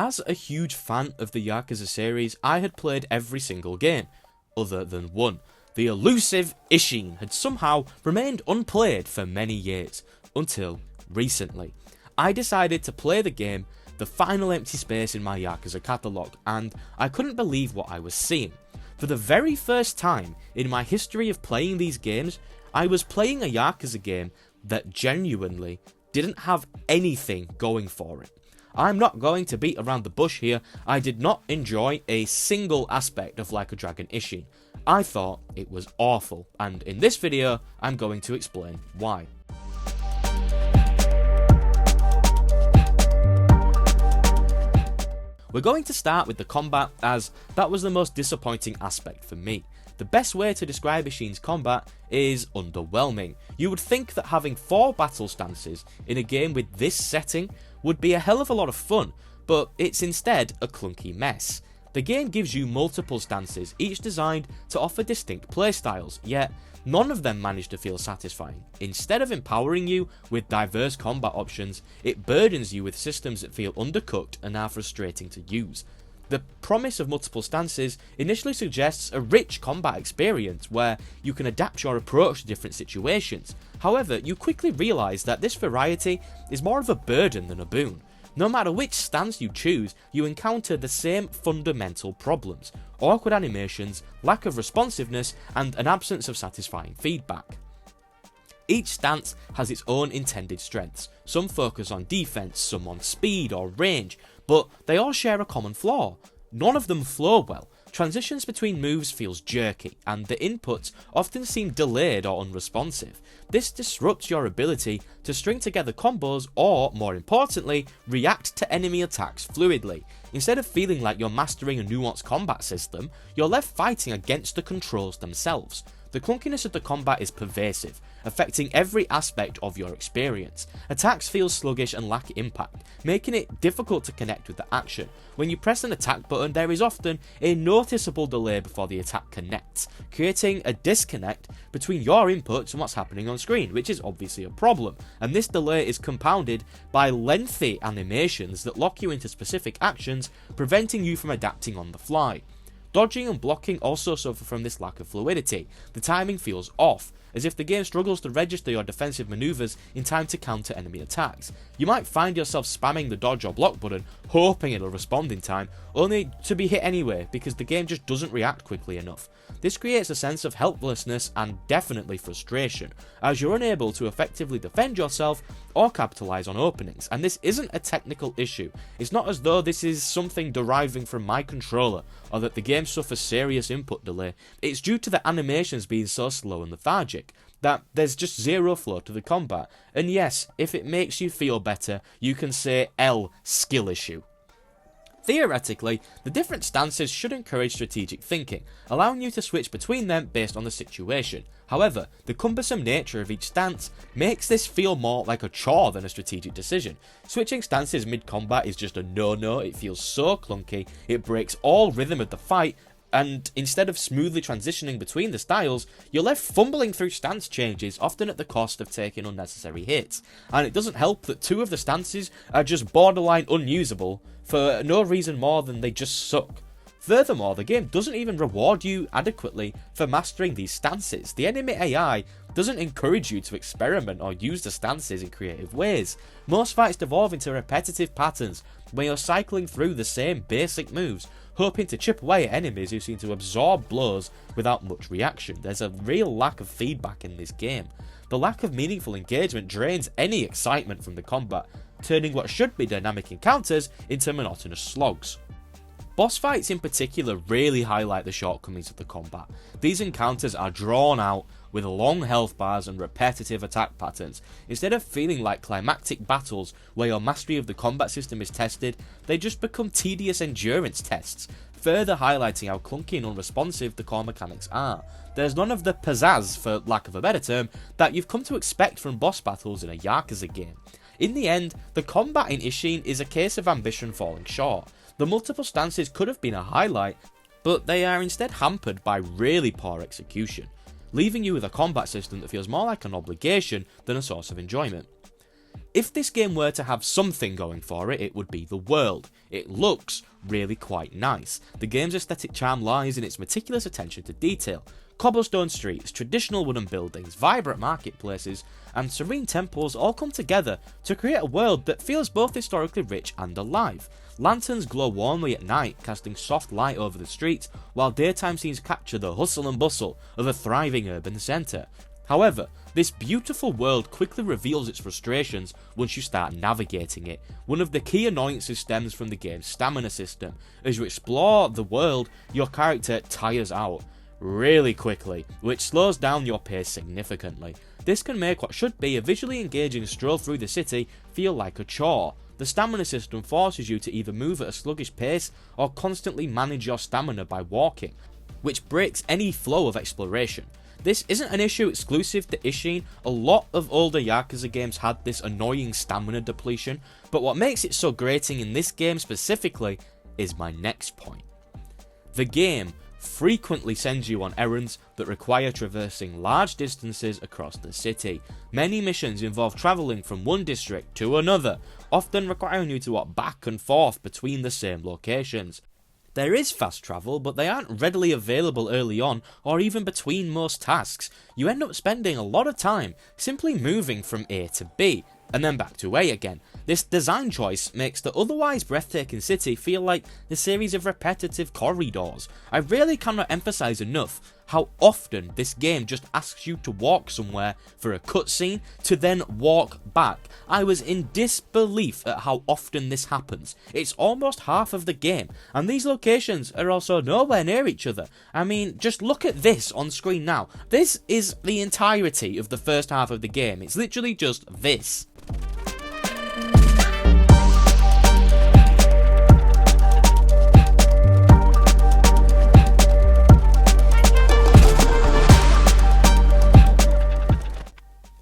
As a huge fan of the Yakuza series, I had played every single game, other than one. The elusive Ishin had somehow remained unplayed for many years, until recently. I decided to play the game, the final empty space in my Yakuza catalogue, and I couldn't believe what I was seeing. For the very first time in my history of playing these games, I was playing a Yakuza game that genuinely didn't have anything going for it. I'm not going to beat around the bush here. I did not enjoy a single aspect of Like a Dragon Ishin. I thought it was awful, and in this video, I'm going to explain why. We're going to start with the combat, as that was the most disappointing aspect for me. The best way to describe Ishin's combat is underwhelming. You would think that having 4 battle stances in a game with this setting would be a hell of a lot of fun, but it's instead a clunky mess. The game gives you multiple stances, each designed to offer distinct playstyles, yet none of them manage to feel satisfying. Instead of empowering you with diverse combat options, it burdens you with systems that feel undercooked and are frustrating to use. The promise of multiple stances initially suggests a rich combat experience where you can adapt your approach to different situations. However, you quickly realise that this variety is more of a burden than a boon. No matter which stance you choose, you encounter the same fundamental problems: awkward animations, lack of responsiveness, and an absence of satisfying feedback. Each stance has its own intended strengths. Some focus on defense, some on speed or range, but they all share a common flaw. None of them flow well. Transitions between moves feels jerky, and the inputs often seem delayed or unresponsive. This disrupts your ability to string together combos or, more importantly, react to enemy attacks fluidly. Instead of feeling like you're mastering a nuanced combat system, you're left fighting against the controls themselves. The clunkiness of the combat is pervasive, affecting every aspect of your experience. Attacks feel sluggish and lack impact, making it difficult to connect with the action. When you press an attack button, there is often a noticeable delay before the attack connects, creating a disconnect between your inputs and what's happening on screen, which is obviously a problem. And this delay is compounded by lengthy animations that lock you into specific actions, preventing you from adapting on the fly. Dodging and blocking also suffer from this lack of fluidity. The timing feels off, as if the game struggles to register your defensive maneuvers in time to counter enemy attacks. You might find yourself spamming the dodge or block button, hoping it'll respond in time, only to be hit anyway because the game just doesn't react quickly enough. This creates a sense of helplessness and definitely frustration, as you're unable to effectively defend yourself or capitalise on openings. And this isn't a technical issue. It's not as though this is something deriving from my controller or that the game suffers serious input delay. It's due to the animations being so slow and lethargic that there's just zero flow to the combat. And yes, if it makes you feel better, you can say L, skill issue. Theoretically, the different stances should encourage strategic thinking, allowing you to switch between them based on the situation. However, the cumbersome nature of each stance makes this feel more like a chore than a strategic decision. Switching stances mid-combat is just a no-no. It feels so clunky, it breaks all rhythm of the fight, and instead of smoothly transitioning between the styles, you're left fumbling through stance changes, often at the cost of taking unnecessary hits. And it doesn't help that 2 of the stances are just borderline unusable for no reason more than they just suck. Furthermore, the game doesn't even reward you adequately for mastering these stances. The enemy AI doesn't encourage you to experiment or use the stances in creative ways. Most fights devolve into repetitive patterns where you're cycling through the same basic moves, hoping to chip away at enemies who seem to absorb blows without much reaction. There's a real lack of feedback in this game. The lack of meaningful engagement drains any excitement from the combat, turning what should be dynamic encounters into monotonous slogs. Boss fights in particular really highlight the shortcomings of the combat. These encounters are drawn out with long health bars and repetitive attack patterns. Instead of feeling like climactic battles where your mastery of the combat system is tested, they just become tedious endurance tests, further highlighting how clunky and unresponsive the core mechanics are. There's none of the pizzazz, for lack of a better term, that you've come to expect from boss battles in a Yakuza game. In the end, the combat in Ishin is a case of ambition falling short. The multiple stances could have been a highlight, but they are instead hampered by really poor execution, leaving you with a combat system that feels more like an obligation than a source of enjoyment. If this game were to have something going for it, it would be the world. It looks really quite nice. The game's aesthetic charm lies in its meticulous attention to detail. Cobblestone streets, traditional wooden buildings, vibrant marketplaces, and serene temples all come together to create a world that feels both historically rich and alive. Lanterns glow warmly at night, casting soft light over the streets, while daytime scenes capture the hustle and bustle of a thriving urban centre. However, this beautiful world quickly reveals its frustrations once you start navigating it. One of the key annoyances stems from the game's stamina system. As you explore the world, your character tires out really quickly, which slows down your pace significantly. This can make what should be a visually engaging stroll through the city feel like a chore. The stamina system forces you to either move at a sluggish pace or constantly manage your stamina by walking, which breaks any flow of exploration. This isn't an issue exclusive to Isshin. A lot of older Yakuza games had this annoying stamina depletion, but what makes it so grating in this game specifically is my next point. The game frequently sends you on errands that require traversing large distances across the city. Many missions involve travelling from one district to another, often requiring you to walk back and forth between the same locations. There is fast travel, but they aren't readily available early on or even between most tasks. You end up spending a lot of time simply moving from A to B, and then back to A again. This design choice makes the otherwise breathtaking city feel like a series of repetitive corridors. I really cannot emphasize enough how often this game just asks you to walk somewhere for a cutscene to then walk back. I was in disbelief at how often this happens. It's almost half of the game, and these locations are also nowhere near each other. I mean, just look at this on screen now. This is the entirety of the first half of the game. It's literally just this.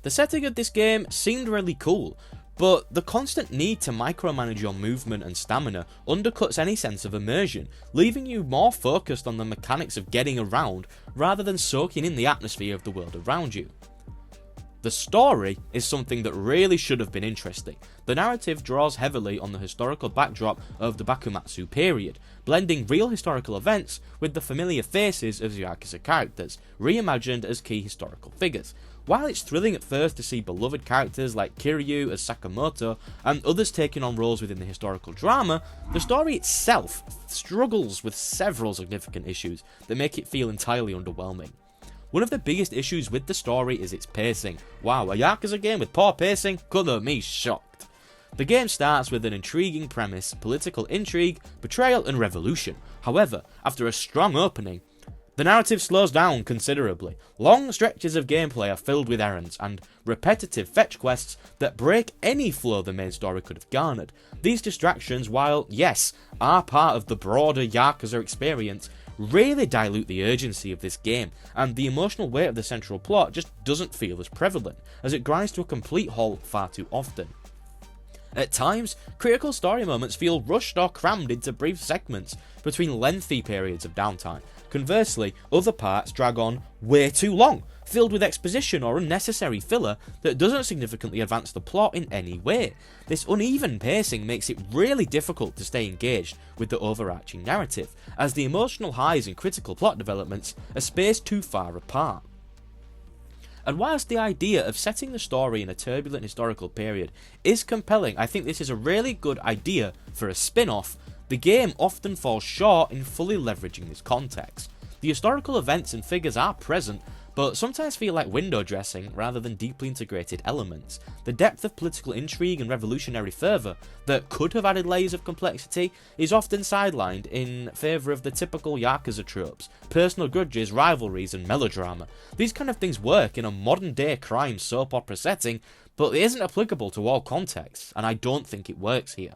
The setting of this game seemed really cool, but the constant need to micromanage your movement and stamina undercuts any sense of immersion, leaving you more focused on the mechanics of getting around rather than soaking in the atmosphere of the world around you. The story is something that really should have been interesting. The narrative draws heavily on the historical backdrop of the Bakumatsu period, blending real historical events with the familiar faces of Yakuza characters, reimagined as key historical figures. While it's thrilling at first to see beloved characters like Kiryu as Sakamoto and others taking on roles within the historical drama, the story itself struggles with several significant issues that make it feel entirely underwhelming. One of the biggest issues with the story is its pacing. Wow, a Yakuza game with poor pacing? Colour me shocked. The game starts with an intriguing premise, political intrigue, betrayal and revolution. However, after a strong opening, the narrative slows down considerably. Long stretches of gameplay are filled with errands and repetitive fetch quests that break any flow the main story could have garnered. These distractions, while yes, are part of the broader Yakuza experience, really dilute the urgency of this game, and the emotional weight of the central plot just doesn't feel as prevalent, as it grinds to a complete halt far too often. At times, critical story moments feel rushed or crammed into brief segments between lengthy periods of downtime. Conversely, other parts drag on way too long, filled with exposition or unnecessary filler that doesn't significantly advance the plot in any way. This uneven pacing makes it really difficult to stay engaged with the overarching narrative, as the emotional highs and critical plot developments are spaced too far apart. And whilst the idea of setting the story in a turbulent historical period is compelling, I think this is a really good idea for a spin-off. The game often falls short in fully leveraging this context. The historical events and figures are present, but sometimes feel like window dressing rather than deeply integrated elements. The depth of political intrigue and revolutionary fervour that could have added layers of complexity is often sidelined in favour of the typical Yakuza tropes, personal grudges, rivalries and melodrama. These kind of things work in a modern day crime soap opera setting, but it isn't applicable to all contexts, and I don't think it works here.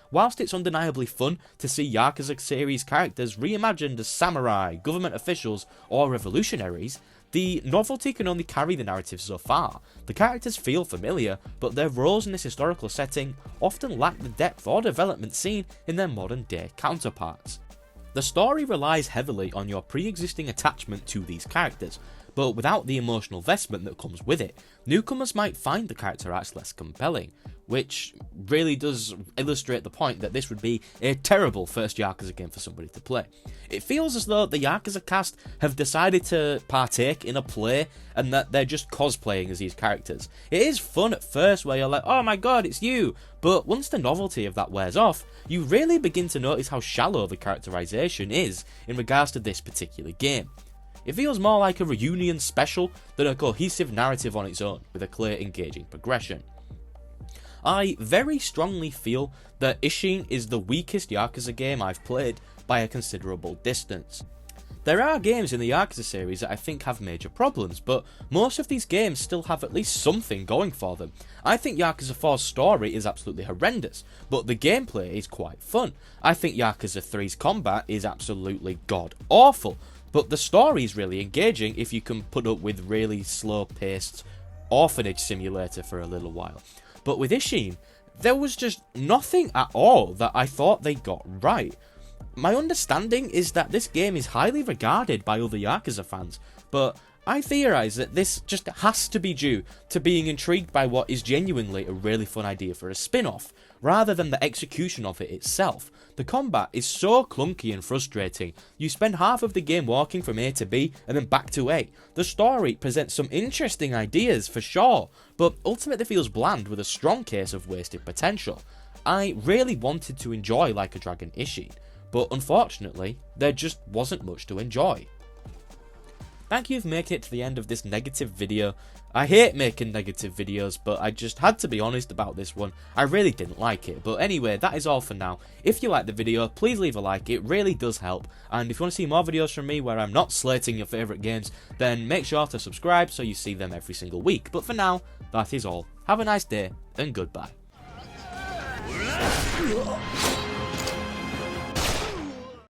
Whilst it's undeniably fun to see Yakuza series characters reimagined as samurai, government officials or revolutionaries, the novelty can only carry the narrative so far. The characters feel familiar, but their roles in this historical setting often lack the depth or development seen in their modern day counterparts. The story relies heavily on your pre-existing attachment to these characters, but without the emotional investment that comes with it, newcomers might find the character arcs less compelling, which really does illustrate the point that this would be a terrible first Yakuza game for somebody to play. It feels as though the Yakuza cast have decided to partake in a play and that they're just cosplaying as these characters. It is fun at first where you're like, oh my god, it's you, but once the novelty of that wears off, you really begin to notice how shallow the characterization is in regards to this particular game. It feels more like a reunion special than a cohesive narrative on its own, with a clear engaging progression. I very strongly feel that Isshin is the weakest Yakuza game I've played by a considerable distance. There are games in the Yakuza series that I think have major problems, but most of these games still have at least something going for them. I think Yakuza 4's story is absolutely horrendous, but the gameplay is quite fun. I think Yakuza 3's combat is absolutely god-awful, but the story is really engaging if you can put up with really slow-paced orphanage simulator for a little while. But with Ishin, there was just nothing at all that I thought they got right. My understanding is that this game is highly regarded by other Yakuza fans, but I theorise that this just has to be due to being intrigued by what is genuinely a really fun idea for a spin-off, rather than the execution of it itself. The combat is so clunky and frustrating. You spend half of the game walking from A to B and then back to A. The story presents some interesting ideas for sure, but ultimately feels bland with a strong case of wasted potential. I really wanted to enjoy Like a Dragon Ishin, but unfortunately, there just wasn't much to enjoy. Thank you for making it to the end of this negative video. I hate making negative videos, but I just had to be honest about this one. I really didn't like it, but anyway, that is all for now. If you liked the video, please leave a like, it really does help. And if you want to see more videos from me where I'm not slating your favourite games, then make sure to subscribe so you see them every single week. But for now, that is all. Have a nice day, and goodbye.